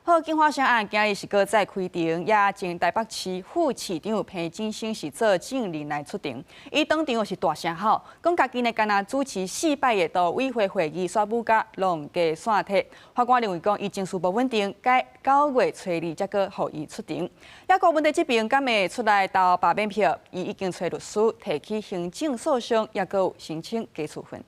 好，警方上案今日是搁再开庭，也前台北市副市长彭金星是做证人来出庭。伊当场是大声吼，讲家己呢干那主持4摆的都委会会议，刷舞甲弄假散体。法官认为讲伊情绪不稳定，该9月初2才搁予伊出庭。也国问题这边敢会出来投罢免票，伊已经找律师提起行政诉讼，也搁有申请加处分。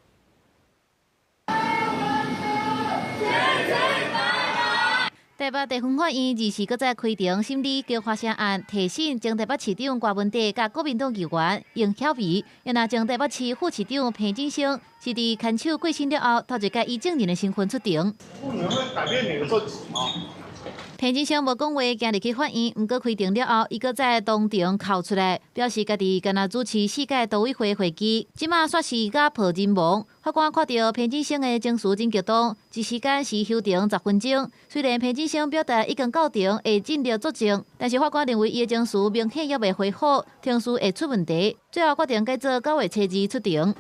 台北地方法院24搁再开庭审理交发生案，提审前台北市长郭文德甲国民党议员杨巧薇，也拿前台北市副市长彭金星是伫牵手过身了后，头一届以证人的身份出庭。不能会改变你的自己吗？彭金星无讲话，今日去法院，毋过开庭了后，伊搁再当场哭出来，表示家己敢若主持4届都委会会议，即马煞是甲破人亡。法官看到彭金星的情绪真激动，一时间是休庭10分钟。虽然彭金星表达已经到庭会尽力作证，但是法官认为伊的情绪明显还未恢复，听书会出问题，最后决定改做9月初2出庭。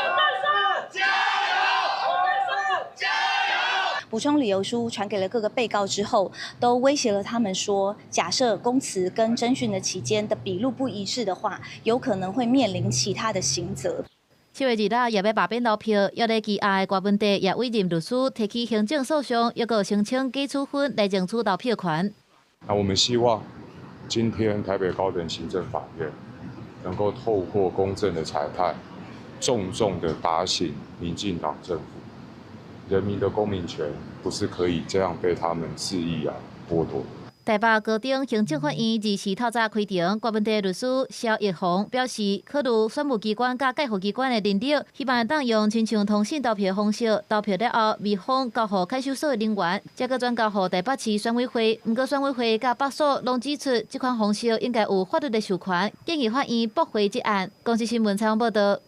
补充理由书传给了各个被告之后，都威胁了他们说，假设供词跟侦讯的期间的笔录不一致的话，有可能会面临其他的刑责。7月2日也要罢免投票，要来期下的郭文德也委任律师提起行政诉讼，又个申请加处分来争取投票权。那我们希望今天台北高等行政法院能够透过公正的裁判，重重的打醒民进党政府。人民的公民权不是可以这样被他们肆意剥夺。台北高等行政法院24透早开庭，郭文德律师萧奕宏表示，考虑选务机关甲介护机关的能力，希望当用亲像通信投票的方式，投票了后密封交予看守所的人员，再搁转交予台北市选委会。不过选委会甲北所拢指出，这款方式应该有法律的授权，建议法院驳回这案。公司新闻采访报道。